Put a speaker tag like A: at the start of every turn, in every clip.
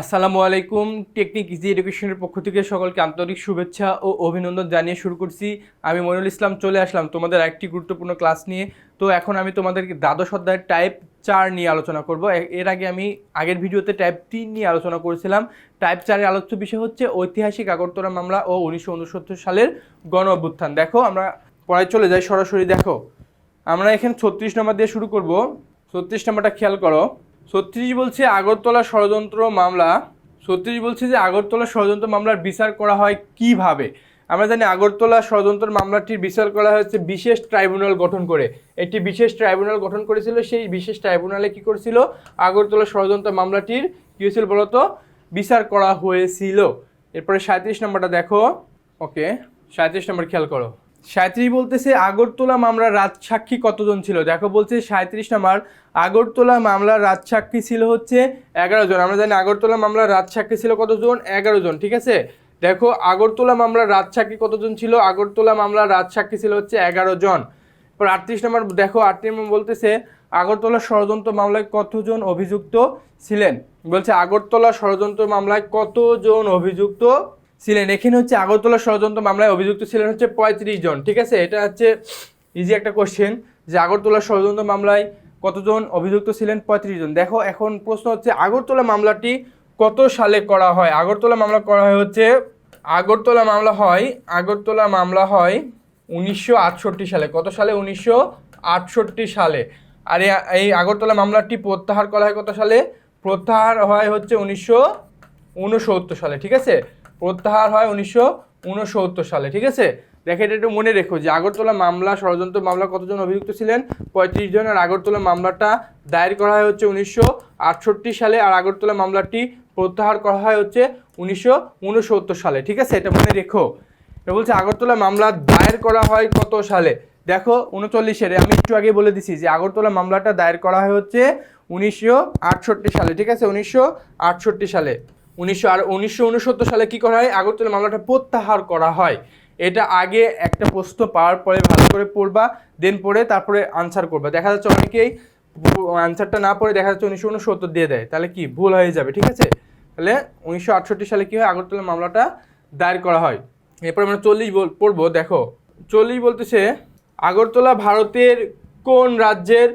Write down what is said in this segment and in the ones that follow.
A: আসসালামু আলাইকুম। Technique easy এডুকেশনের পক্ষ থেকে সকলকে আন্তরিক শুভেচ্ছা ও অভিনন্দন জানিয়ে শুরু করছি। আমি মনিরুল ইসলাম চলে আসলাম তোমাদের একটি গুরুত্বপূর্ণ ক্লাস নিয়ে। তো এখন আমি তোমাদেরকে দ্বাদশ অধ্যায়ের টাইপ 4 নিয়ে আলোচনা করব। এর আগে আমি আগের ভিডিওতে টাইপ 3 নিয়ে আলোচনা করেছিলাম। টাইপ 4-এর আলোচ্য বিষয় হচ্ছে ঐতিহাসিক আগরতলা মামলা ও 1969 সালের গণ অভ্যুত্থান। দেখো আমরা পড়ায় চলে যাই সরাসরি। দেখো আমরা এখানে 36 নম্বর দিয়ে শুরু করব। 36 নম্বরটা খেয়াল করো। 36 বলছে আগরতলা ষড়যন্ত্র মামলা। 36 বলছে যে আগরতলা ষড়যন্ত্র মামলার বিচার করা হয় কিভাবে। আমরা জানি আগরতলা ষড়যন্ত্র মামলাটির বিচার করা হয়েছে বিশেষ ট্রাইব্যুনাল গঠন করে। একটি বিশেষ ট্রাইব্যুনাল গঠন করেছিল। সেই বিশেষ ট্রাইব্যুনালে কি করেছিল, আগরতলা ষড়যন্ত্র মামলাটির কী হয়েছিল বলতো, বিচার করা হয়েছিল। এরপরে 37 নম্বরটা দেখো। ওকে, 37 নম্বর খেয়াল করো। 37 বলতেছে আগরতলা মামলার রাজসাক্ষী কতজন ছিল। দেখো বলছে 37 নম্বর, আগরতলা মামলার রাজসাক্ষী ছিল হচ্ছে 11 জন। আমরা জানি আগরতলা মামলার রাজসাক্ষী ছিল কতজন, 11 জন। ঠিক আছে, দেখো আগরতলা মামলার রাজসাক্ষী কতজন ছিল, আগরতলা মামলার রাজসাক্ষী ছিল হচ্ছে 11 জন। এরপর 38 নম্বর দেখো, 38 নম্বর বলতেছে আগরতলা ষড়যন্ত্র মামলায় কতজন অভিযুক্ত ছিলেন। বলছে আগরতলা ষড়যন্ত্র মামলায় কতজন অভিযুক্ত ছিলেন। এখানে হচ্ছে আগরতলা ষড়যন্ত্র মামলায় অভিযুক্ত ছিলেন হচ্ছে 35 জন। ঠিক আছে, এটা হচ্ছে ইজি একটা কোশ্চেন যে আগরতলা ষড়যন্ত্র মামলায় কতজন অভিযুক্ত ছিলেন, 35 জন। দেখো এখন প্রশ্ন হচ্ছে আগরতলা মামলাটি কত সালে করা হয়। আগরতলা মামলা করা হয় হচ্ছে আগরতলা মামলা হয় 1968 সালে। কত সালে? 1968 সালে। আর এই আগরতলা মামলাটি প্রত্যাহার করা হয় কত সালে? প্রত্যাহার হয় হচ্ছে 1969 সালে। ঠিক আছে, প্রত্যাহার হয় 1969 সালে। ঠিক আছে, দেখো এটা একটু মনে রেখো যে আগরতলা মামলা ষড়যন্ত্র মামলা কতজন অভিযুক্ত ছিলেন, 35 জন। আর আগরতলা মামলাটা দায়ের করা হয় হচ্ছে 1968 সালে। আর আগরতলা মামলাটি প্রত্যাহার করা হয় হচ্ছে 1969 সালে। ঠিক আছে, এটা মনে রেখো। এটা বলছে আগরতলা মামলা দায়ের করা হয় কত সালে। দেখো 39-এর, আমি একটু আগে বলে দিছি যে আগরতলা মামলাটা দায়ের করা হয় হচ্ছে 1968 সালে। ঠিক আছে, 1968 সালে। 1969 সালে কি করা হয়, আগরতলা মামলাটা প্রত্যাহার করা হয়। এটা আগে একটা প্রশ্ন পাওয়ার পরে ভালো করে পড়বা, দেন পড়ে তারপরে আনসার করবা। দেখা যাচ্ছে অনেকেই আনসারটা না পড়ে দেখা যাচ্ছে 1969 দিয়ে দেয়, তাহলে কি ভুল হয়ে যাবে। ঠিক আছে, তাহলে 1968 সালে কি হয়, আগরতলা মামলাটা দায়ের করা হয়। এরপর আমরা 40 পড়বো। দেখো 40 বলতেছে আগরতলা ভারতের কোন রাজ্যের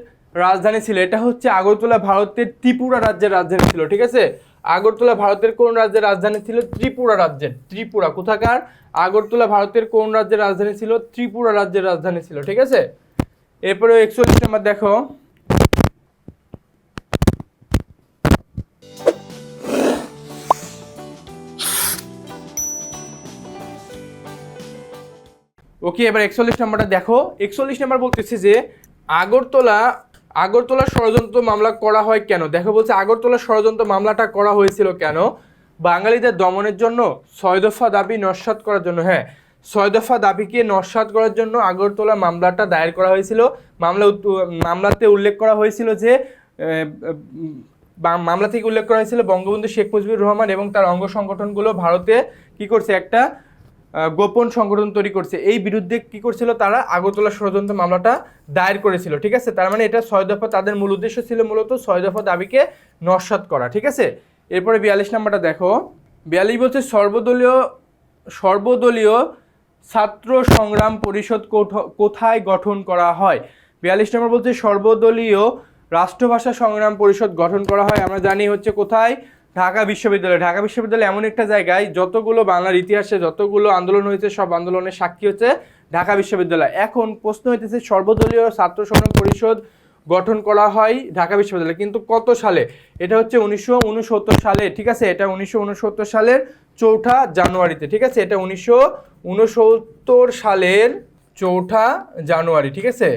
A: রাজধানী ছিল। এটা হচ্ছে আগরতলা ভারতের ত্রিপুরা রাজ্যের রাজধানী ছিল। ঠিক আছে, আগরতলা ভারতের কোন রাজ্যের রাজধানী ছিল? ত্রিপুরা রাজ্যের। ত্রিপুরা কোথাকার? আগরতলা ভারতের কোন রাজ্যের রাজধানী ছিল? ত্রিপুরা রাজ্যের রাজধানী ছিল। ঠিক আছে, এরপরে 41 নম্বর দেখো। ওকে, এবার 41 নম্বরটা দেখো। 41 নম্বর বলতেছে যে আগরতলা ষড়যন্ত্র মামলা করা হয় কেন। দেখো বলছে আগরতলা ষড়যন্ত্র মামলাটা করা হয়েছিল কেন? বাঙালিদের দমনের জন্য, 6 দফা দাবি নস্যাৎ করার জন্য। হ্যাঁ, 6 দফা দাবিকে নস্যাৎ করার জন্য আগরতলা মামলাটা দায়ের করা হয়েছিল। মামলাতে উল্লেখ করা হয়েছিল যে মামলা থেকে উল্লেখ করা হয়েছিল বঙ্গবন্ধু শেখ মুজিবুর রহমান এবং তার অঙ্গ সংগঠনগুলো ভারতে কি করছে, একটা গোপন সংগঠন তৈরি করছে। এই বিরুদ্ধে কি করছিল তারা, আগরতলা ষড়যন্ত্র মামলাটা দায়ের করেছিল। ঠিক আছে, তার মানে এটা 6 দফা, তাদের মূল উদ্দেশ্য ছিল মূলত 6 দফা দাবিকে নস্যাৎ করা। ঠিক আছে, এরপরে 42 নম্বরটা দেখো। 42 বলছে সর্বদলীয় ছাত্র সংগ্রাম পরিষদ কোথায় গঠন করা হয়। 42 নম্বর বলছে সর্বদলীয় রাষ্ট্রভাষা সংগ্রাম পরিষদ গঠন করা হয়। আমরা জানি হচ্ছে কোথায়, ঢাকা বিশ্ববিদ্যালয়। ঢাকা বিশ্ববিদ্যালয় এমন একটা জায়গায় যতগুলো বাংলার ইতিহাসে যতগুলো আন্দোলন হয়েছে সব আন্দোলনের সাক্ষী হচ্ছে ঢাকা বিশ্ববিদ্যালয়। এখন প্রশ্ন হইতেছে সর্বদলীয় ছাত্র সংগ্রাম পরিষদ গঠন করা হয় ঢাকা বিশ্ববিদ্যালয়, কিন্তু কত সালে? এটা হচ্ছে 1969 সালে। ঠিক আছে, এটা 1969 সালের 4 জানুয়ারিতে। ঠিক আছে, এটা 1969 সালের 4 জানুয়ারি। ঠিক আছে,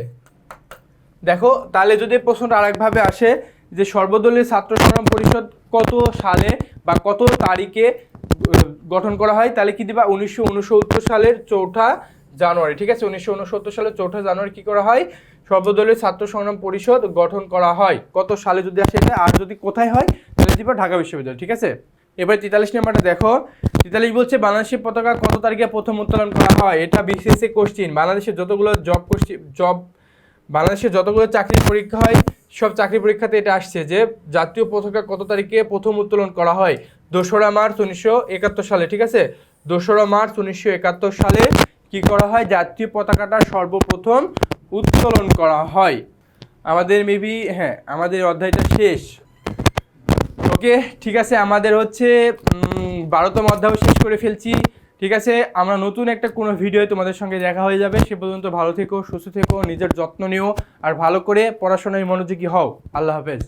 A: দেখো তাহলে যদি প্রশ্নটা আরেকভাবে আসে যে সর্বদলীয় ছাত্র সংগ্রাম পরিষদ কত সালে বা কত তারিখে গঠন করা হয়, তাহলে কি দিবা, 1969 সালের 4 জানুয়ারি। ঠিক আছে, 1969 সালের 4 জানুয়ারি কি করা হয়, সর্বদলীয় ছাত্র সংগ্রাম পরিষদ গঠন করা হয়। কত সালে যদি আসে এটা, আর যদি কোথায় হয় তাহলে দিবা ঢাকা বিশ্ববিদ্যালয়। ঠিক আছে, এবার 43 নম্বরটা দেখো। 43 বলছে বাংলাদেশের পতাকা কত তারিখে প্রথম উত্তোলন করা হয়। এটা বিসিএস কোশ্চিন। বাংলাদেশের যতগুলো চাকরির পরীক্ষা হয় সব চাকরি পরীক্ষাতে এটা আসছে যে জাতীয় পতাকা কত তারিখে প্রথম উত্তোলন করা হয়? 2রা মার্চ 1971 সালে, ঠিক আছে? 2রা মার্চ 1971 সালে কি করা হয়? জাতীয় পতাকাটা সর্বপ্রথম উত্তোলন করা হয়। আমাদের মেবি হ্যাঁ আমাদের অধ্যায়টা শেষ। ওকে, ঠিক আছে, আমাদের হচ্ছে 12তম অধ্যায় শেষ করে ফেলছি। ঠিক আছে, আমরা নতুন একটা কোনো ভিডিও তোমাদের সঙ্গে দেখা হয়ে যাবে। সে পর্যন্ত ভালো থেকো, সুস্থ থেকো, নিজের যত্ন নিও, আর ভালো করে পড়াশোনায় মনোযোগী হও। আল্লাহ হাফেজ।